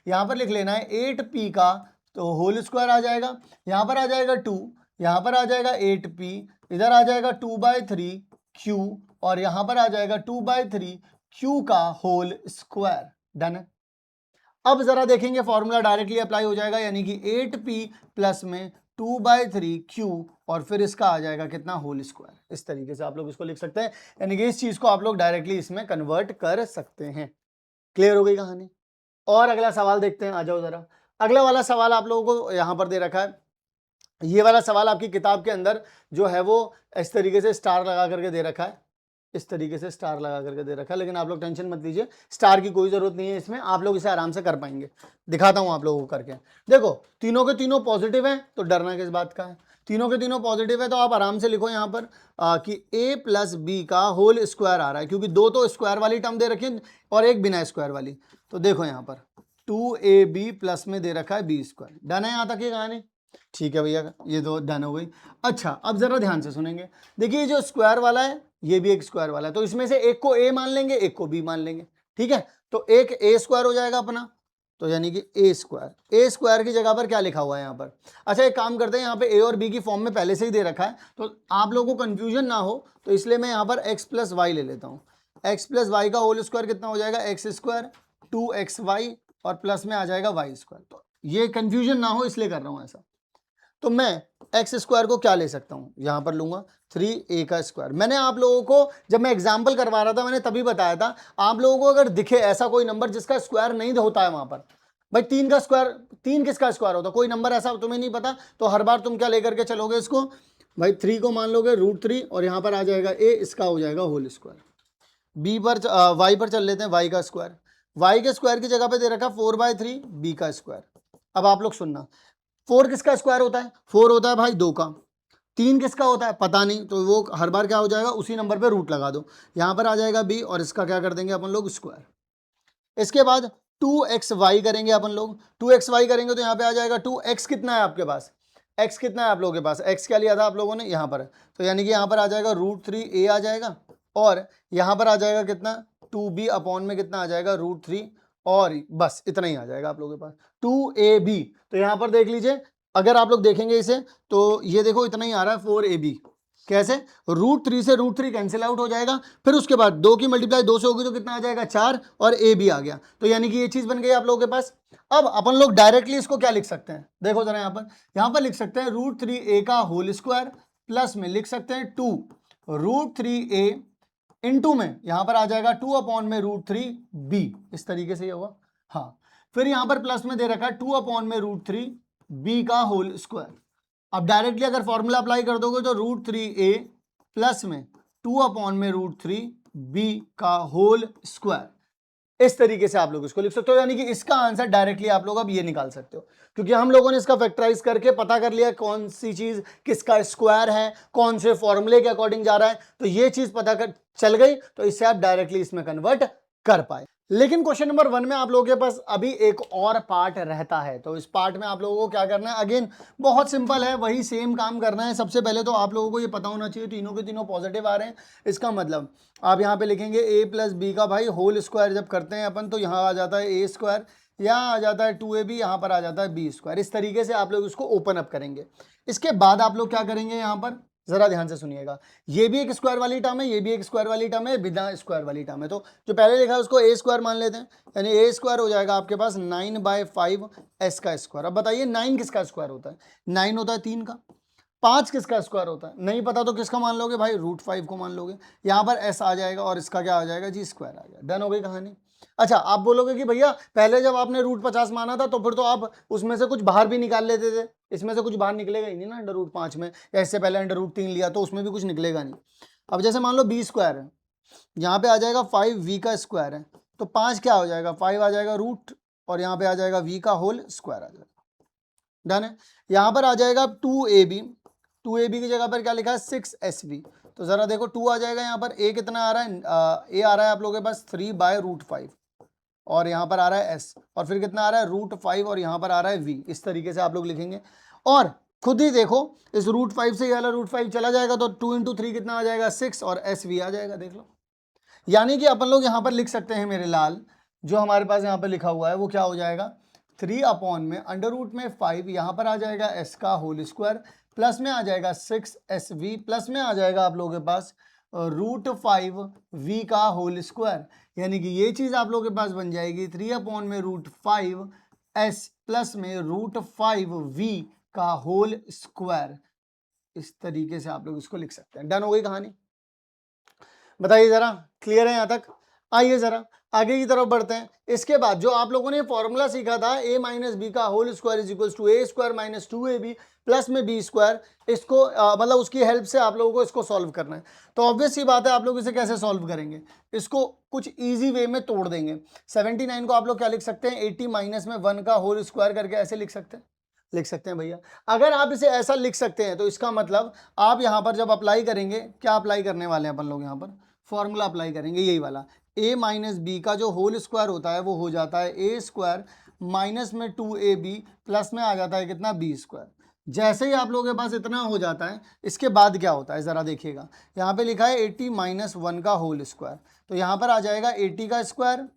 यहाँ पर लिख लेना है 8p का तो होल स्क्वायर आ जाएगा, यहाँ पर आ जाएगा 2, यहाँ पर आ जाएगा 8p, इधर आ जाएगा 2/3q और यहाँ पर आ जाएगा 2/3q का होल स्क्वायर। डन है। अब जरा देखेंगे फॉर्मूला डायरेक्टली अप्लाई हो जाएगा, यानी कि 8p प्लस में 2/3q और फिर इसका आ जाएगा कितना, होल स्क्वायर। इस तरीके से आप लोग इसको लिख सकते हैं, यानी कि इस चीज को आप लोग डायरेक्टली इसमें कन्वर्ट कर सकते हैं। क्लियर हो गई कहानी। और अगला सवाल देखते हैं, आ जाओ जरा। अगला वाला सवाल आप लोगों को यहां पर दे रखा है, ये वाला सवाल आपकी किताब के अंदर जो है वो इस तरीके से स्टार लगा करके दे रखा है, इस तरीके से स्टार लगा करके दे रखा है, लेकिन आप लोग टेंशन मत लीजिए, स्टार की कोई जरूरत नहीं है इसमें, आप लोग इसे आराम से कर पाएंगे। दिखाता हूं आप लोगों को करके। देखो तीनों के तीनों पॉजिटिव हैं, तो डरना किस बात का है, तीनों के तीनों पॉजिटिव है, तो आप आराम से लिखो यहाँ पर कि a प्लस बी का होल स्क्वायर आ रहा है, क्योंकि दो तो स्क्वायर वाली टर्म दे रखी है और एक बिना स्क्वायर वाली। तो देखो यहाँ पर 2ab प्लस में दे रखा है बी स्क्वायर। डन है यहाँ तक ये कहानी, ठीक है भैया, ये दो डन हो गई। अच्छा अब जरा ध्यान से सुनेंगे, देखिए जो स्क्वायर वाला है ये भी एक स्क्वायर वाला है, तो इसमें से एक को a मान लेंगे, एक को b मान लेंगे, ठीक है। तो एक a स्क्वायर हो जाएगा अपना, तो यानी कि a स्क्वायर की जगह पर क्या लिखा हुआ है यहाँ पर। अच्छा एक काम करते हैं, यहाँ पे a और b की फॉर्म में पहले से ही दे रखा है, तो आप लोगों को कंफ्यूजन ना हो तो इसलिए मैं यहाँ पर x प्लस वाई ले लेता हूँ। x प्लस वाई का होल स्क्वायर कितना हो जाएगा, एक्स स्क्वायर 2xy और प्लस में आ जाएगा वाई स्क्वायर। तो ये कंफ्यूजन ना हो इसलिए कर रहा हूँ ऐसा। तो मैं एक्स स्क्वायर को क्या ले सकता हूं, यहां पर लूंगा 3a का स्क्वायर। मैंने आप लोगों को जब मैं एग्जांपल करवा रहा था मैंने तभी बताया था, आप लोगों को अगर दिखे ऐसा कोई नंबर जिसका स्क्वायर नहीं होता है वहां पर, भाई 3 का स्क्वायर, 3 किसका स्क्वायर होता है, कोई नंबर ऐसा तुम्हें नहीं पता, तो हर बार तुम क्या लेकर के चलोगे इसको, भाई 3 को मान लोगे √3 और यहां पर आ जाएगा a, इसका हो जाएगा होल स्क्वायर। बी पर वाई पर चल लेते हैं, वाई का स्क्वायर, वाई के स्क्वायर की जगह पे दे रखा 4/3 बी का स्क्वायर। अब आप लोग सुनना, 4 किसका स्क्वायर होता है, 4 होता है भाई 2 का, 3 किसका होता है पता नहीं, तो वो हर बार क्या हो जाएगा, उसी नंबर पे रूट लगा दो, यहां पर आ जाएगा b और इसका क्या कर देंगे अपन लोग, स्क्वायर। इसके बाद 2xy करेंगे अपन लोग, 2xy करेंगे तो यहाँ पे आ जाएगा 2x कितना है आपके पास, x कितना है आप लोगों के पास, x क्या लिया था आप लोगों ने यहाँ पर, तो यानी कि यहाँ पर आ जाएगा √3a आ जाएगा और यहाँ पर आ जाएगा कितना 2b अपॉन में कितना आ जाएगा √3 और बस इतना ही आ जाएगा आप लोगों के पास 2ab। तो यहाँ पर देख लीजिए, अगर आप लोग देखेंगे इसे तो ये देखो इतना ही आ रहा है 4ab। कैसे, √3 से √3 कैंसिल आउट हो जाएगा, फिर उसके बाद 2 की मल्टीप्लाई 2 से होगी तो कितना आ जाएगा 4 और a भी आ गया, तो यानी कि ये चीज बन गई आप लोगों के पास। अब अपन लोग डायरेक्टली इसको क्या लिख सकते हैं, देखो जरा यहाँ पर लिख सकते हैं √3a का होल स्क्वायर प्लस में लिख सकते हैं 2 √3a इंटू में यहाँ पर आ जाएगा 2 अपॉन में √3b, इस तरीके से ये होगा। हाँ फिर यहाँ पर प्लस में दे रखा है 2 अपॉन में √3b का होल स्क्वायर। अब डायरेक्टली अगर फॉर्मूला अप्लाई कर दोगे तो √3a प्लस में 2 अपॉन में √3b का होल स्क्वायर, इस तरीके से आप लोग इसको लिख सकते हो, यानी कि इसका आंसर डायरेक्टली आप लोग अब ये निकाल सकते हो, क्योंकि हम लोगों ने इसका फैक्टराइज करके पता कर लिया कौन सी चीज किसका स्क्वायर है, कौन से फॉर्मूले के अकॉर्डिंग जा रहा है, तो ये चीज पता कर चल गई, तो इससे आप डायरेक्टली इसमें कन्वर्ट कर पाए। लेकिन क्वेश्चन नंबर 1 में आप लोगों के पास अभी एक और पार्ट रहता है, तो इस पार्ट में आप लोगों को क्या करना है, अगेन बहुत सिंपल है, वही सेम काम करना है। सबसे पहले तो आप लोगों को ये पता होना चाहिए तीनों के तीनों पॉजिटिव आ रहे हैं, इसका मतलब आप यहाँ पे लिखेंगे a प्लस बी का भाई होल स्क्वायर जब करते हैं अपन, तो यहाँ आ जाता है a स्क्वायर, यहाँ आ जाता है 2ab, यहाँ पर आ जाता है b स्क्वायर। इस तरीके से आप लोग इसको ओपन अप करेंगे। इसके बाद आप लोग क्या करेंगे, यहाँ पर जरा ध्यान से सुनिएगा, ये भी एक स्क्वायर वाली टर्म है, ये भी एक स्क्वायर वाली टर्म है, बिना स्क्वायर वाली टर्म है, तो जो पहले लिखा है उसको a स्क्वायर मान लेते हैं, यानी a स्क्वायर हो जाएगा आपके पास 9/5 s का स्क्वायर। अब बताइए 9 किसका स्क्वायर होता है, 9 होता है 3 का। 5 किसका स्क्वायर होता है, नहीं पता तो किसका मान लोगे भाई, √5 को मान लोगे, यहाँ पर s आ जाएगा और इसका क्या आ जाएगा, जी स्क्वायर आ गया। डन हो गई कहानी। अच्छा आप बोलोगे कि भैया पहले जब आपने √50 माना था तो फिर तो आप उसमें से कुछ बाहर भी निकाल लेते थे, इसमें से कुछ बाहर निकलेगा ही नहीं ना √5 में, या इससे पहले √3 लिया तो उसमें भी कुछ निकलेगा नहीं। अब जैसे मान लो b स्क्वायर है, यहाँ पे आ जाएगा 5v का स्क्वायर है, तो 5 क्या हो जाएगा, 5 आ जाएगा रूट और यहाँ पे आ जाएगा v का होल स्क्वायर आ जाएगा। डन है। यहाँ पर आ जाएगा 2ab, 2ab की जगह पर क्या लिखा है 6sb, तो जरा देखो 2 आ जाएगा, यहाँ पर a कितना आ रहा है, a आ रहा है आप लोगों के पास 3/√5 और यहाँ पर आ रहा है s, और फिर कितना आ रहा है √5 और यहाँ पर आ रहा है v, इस तरीके से आप लोग लिखेंगे। और खुद ही देखो, इस √5 से ये वाला √5 चला जाएगा तो 2 × 3 कितना आ जाएगा 6 और SV आ जाएगा, देख लो। यानी कि अपन लोग यहाँ पर लिख सकते हैं मेरे लाल, जो हमारे पास यहाँ पर लिखा हुआ है वो क्या हो जाएगा 3/√5 यहाँ पर आ जाएगा S का होल स्क्वायर, प्लस में आ जाएगा 6SV, प्लस में आ जाएगा आप लोगों के पास √5V का होल स्क्वायर। यानी कि ये चीज आप लोगों के पास बन जाएगी 3/√5S प्लस में √5V का होल स्क्वायर। इस तरीके से आप लोग इसको लिख सकते हैं। डन हो गई कहानी? बताइए जरा, क्लियर है यहां तक? आइए जरा आगे की तरफ बढ़ते हैं। इसके बाद जो आप लोगों ने फॉर्मूला सीखा था a माइनस बी का whole square is equal to a² minus 2ab plus में b², इसको मतलब उसकी हेल्प से आप लोगों को इसको सॉल्व करना है। तो ऑब्वियस सी बात है, आप लोग इसे कैसे सॉल्व करेंगे, इसको कुछ इजी वे में तोड़ देंगे। 79 को आप लोग क्या लिख सकते हैं 80 माइनस में 1 का होल स्क्वायर करके ऐसे लिख सकते हैं भैया। अगर आप इसे ऐसा लिख सकते हैं तो इसका मतलब आप यहाँ पर जब अप्लाई करेंगे, क्या अप्लाई करने वाले हैं अपन लोग, यहाँ पर फॉर्मूला अप्लाई करेंगे यही वाला, a माइनस बी का जो होल स्क्वायर होता है वो हो जाता है a² माइनस में 2ab प्लस में आ जाता है कितना b²। जैसे ही आप लोगों के पास इतना हो जाता है, इसके बाद क्या होता है जरा देखिएगा, यहाँ पे लिखा है 80 माइनस 1 का होल स्क्वायर, तो यहाँ पर आ जाएगा 80 का स्क्वायर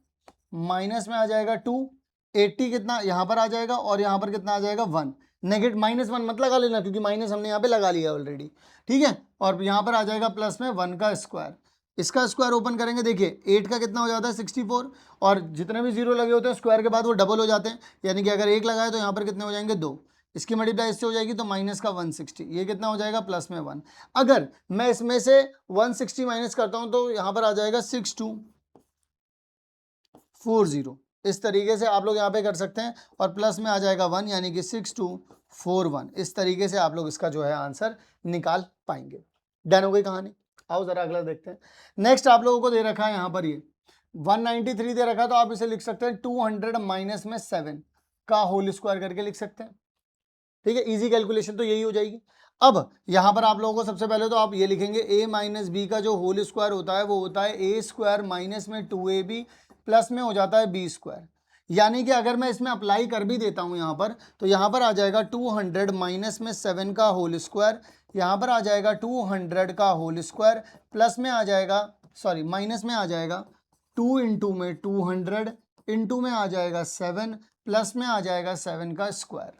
माइनस में आ जाएगा 2, 80 कितना यहाँ पर आ जाएगा और यहाँ पर कितना आ जाएगा 1, नेगेटिव -1 मत लगा लेना क्योंकि माइनस हमने यहाँ पे लगा लिया ऑलरेडी, ठीक है। और यहाँ पर आ जाएगा प्लस में 1 का स्क्वायर, इसका स्क्वायर ओपन करेंगे, देखिए 8 का कितना हो जाता है 64, और जितने भी जीरो लगे होते हैं स्क्वायर के बाद वो डबल हो जाते हैं, यानी कि अगर 1 लगाए तो यहाँ पर कितने हो जाएंगे 2, इसकी मल्टीप्लाई इससे हो जाएगी तो माइनस का 160, ये कितना हो जाएगा प्लस में 1। अगर मैं इसमें से 160 माइनस करता हूँ तो यहाँ पर आ जाएगा 6240, इस तरीके से आप लोग यहाँ पे कर सकते हैं, और प्लस में आ जाएगा 1 यानी कि 6241। इस तरीके से आप लोग इसका जो है आंसर निकाल पाएंगे। डन हो गई कहानी? आओ जरा अगला देखते हैं। नेक्स्ट आप लोगों को दे रखा है यहाँ पर ये 193 दे रखा है, तो आप इसे लिख सकते हैं 200 माइनस में 7 का होल स्क्वायर करके लिख सकते हैं, ठीक है। इजी कैलकुलेशन तो यही हो जाएगी। अब यहाँ पर आप लोगों को सबसे पहले तो आप ये लिखेंगे a माइनस बी का जो होल स्क्वायर होता है वो होता है a² माइनस में 2ab प्लस में हो जाता है b²। यानी कि अगर मैं इसमें अप्लाई कर भी देता हूँ यहाँ पर, तो यहाँ पर आ जाएगा 200 माइनस में 7 का होल स्क्वायर, यहाँ पर आ जाएगा 200 का होल स्क्वायर, प्लस में आ जाएगा सॉरी माइनस में आ जाएगा 2 इंटू में 200 इंटू में आ जाएगा 7 प्लस में आ जाएगा 7 का स्क्वायर।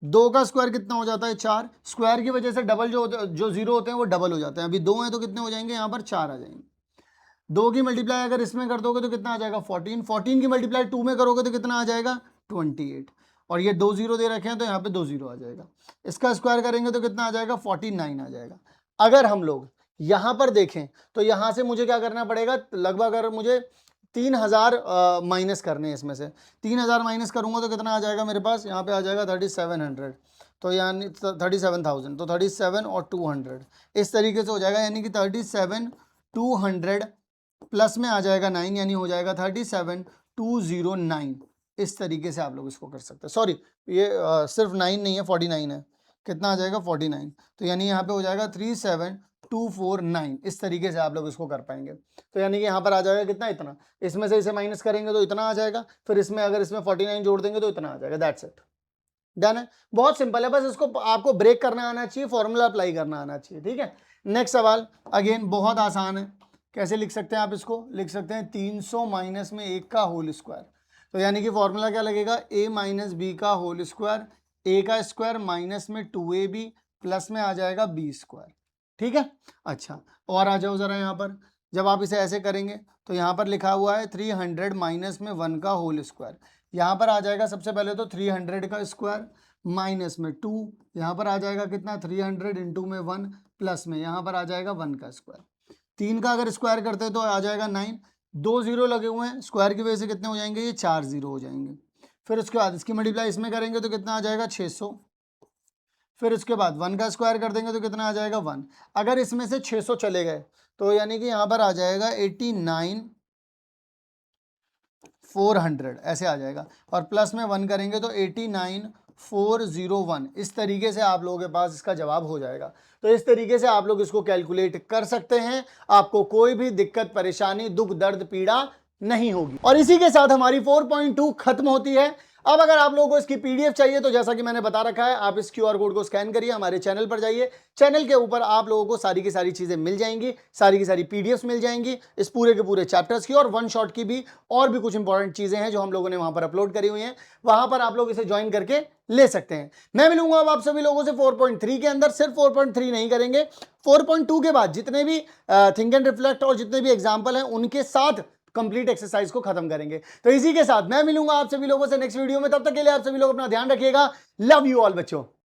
2 का स्क्वायर कितना हो जाता है 4, स्क्वायर की वजह से डबल जो जीरो होते हैं वो डबल हो जाते हैं। अभी 2 हैं तो कितने हो जाएंगे यहाँ पर 4 आ जाएंगे। 2 की मल्टीप्लाई अगर इसमें कर दोगे तो कितना आ जाएगा 14, 14 की मल्टीप्लाई 2 में करोगे तो कितना आ जाएगा 28, और ये 2 0 दे रखे हैं तो यहाँ पे 2 0 आ जाएगा। इसका स्क्वायर करेंगे तो कितना आ जाएगा 49 आ जाएगा। अगर हम लोग यहाँ पर देखें तो यहाँ से मुझे क्या करना पड़ेगा, लगभग अगर मुझे 3000 माइनस करने हैं, इसमें से 3000 माइनस करूंगा तो कितना आ जाएगा मेरे पास, यहाँ पे आ जाएगा 3700, तो यानी 37,000, तो 37 और 200 इस तरीके से हो जाएगा, यानी कि 37 200 प्लस में आ जाएगा 9 यानी हो जाएगा 37209। इस तरीके से आप लोग इसको कर सकते हैं। सॉरी ये सिर्फ 9 नहीं है 49 है, कितना आ जाएगा 49, तो यानी यहाँ पे हो जाएगा 37249। इस तरीके से आप लोग इसको कर पाएंगे। तो यानी कि यहाँ पर आ जाएगा कितना, इतना, इसमें से इसे माइनस करेंगे तो इतना आ जाएगा, फिर इसमें अगर इसमें 49 जोड़ देंगे तो इतना आ जाएगा। दैट्स इट, डन है। बहुत सिंपल है, बस इसको आपको ब्रेक करना आना चाहिए, फॉर्मूला अप्लाई करना आना चाहिए, ठीक है। नेक्स्ट सवाल अगेन बहुत आसान है। कैसे लिख सकते हैं आप इसको, लिख सकते हैं 300 माइनस में 1 का होल स्क्वायर, तो यानी कि फॉर्मूला क्या लगेगा a माइनस बी का होल स्क्वायर, a का स्क्वायर माइनस में 2ab प्लस में आ जाएगा b², ठीक है। अच्छा और आ जाओ जरा यहाँ पर, जब आप इसे ऐसे करेंगे तो यहाँ पर लिखा हुआ है 300 माइनस में 1 का होल स्क्वायर, यहाँ पर आ जाएगा सबसे पहले तो 300 का स्क्वायर माइनस में 2, यहाँ पर आ जाएगा कितना 300 इंटू में 1 प्लस में यहाँ पर आ जाएगा 1 का स्क्वायर। 3 का अगर स्क्वायर करते हैं तो आ जाएगा 9, 2 0 लगे हुए हैं, स्क्वायर की वजह से कितने हो जाएंगे, ये 4 0 हो जाएंगे। फिर उसके बाद इसकी मल्टीप्लाई इसमें करेंगे तो कितना आ जाएगा 600, फिर उसके बाद 1 का स्क्वायर कर देंगे तो कितना आ जाएगा 1। अगर इसमें से 600 चले गए तो यानी कि यहाँ पर आ जाएगा 89400 ऐसे आ जाएगा, और प्लस में 1 करेंगे तो 89401। इस तरीके से आप लोगों के पास इसका जवाब हो जाएगा। तो इस तरीके से आप लोग इसको कैलकुलेट कर सकते हैं, आपको कोई भी दिक्कत परेशानी दुख दर्द पीड़ा नहीं होगी। और इसी के साथ हमारी 4.2 खत्म होती है। अब अगर आप लोगों को इसकी पीडीएफ चाहिए तो जैसा कि मैंने बता रखा है, आप इस क्यूआर कोड को स्कैन करिए, हमारे चैनल पर जाइए, चैनल के ऊपर आप लोगों को सारी की सारी चीजें मिल जाएंगी, सारी की सारी पीडीएफ मिल जाएंगी इस पूरे के पूरे चैप्टर्स की, और वन शॉट की भी और भी कुछ इंपॉर्टेंट चीजें हैं जो हम लोगों ने वहां पर अपलोड करी हुई हैं, वहां पर आप लोग इसे ज्वाइन करके ले सकते हैं। मैं मिलूंगा अब आप सभी लोगों से 4.3 के अंदर। सिर्फ 4.3 नहीं करेंगे, 4.2 के बाद जितने भी थिंक एंड रिफ्लेक्ट और जितने भी एग्जाम्पल हैं उनके साथ कंप्लीट एक्सरसाइज को खत्म करेंगे। तो इसी के साथ मैं मिलूंगा आप सभी लोगों से नेक्स्ट वीडियो में। तब तक के लिए आप सभी लोग अपना ध्यान रखिएगा। लव यू ऑल बच्चों।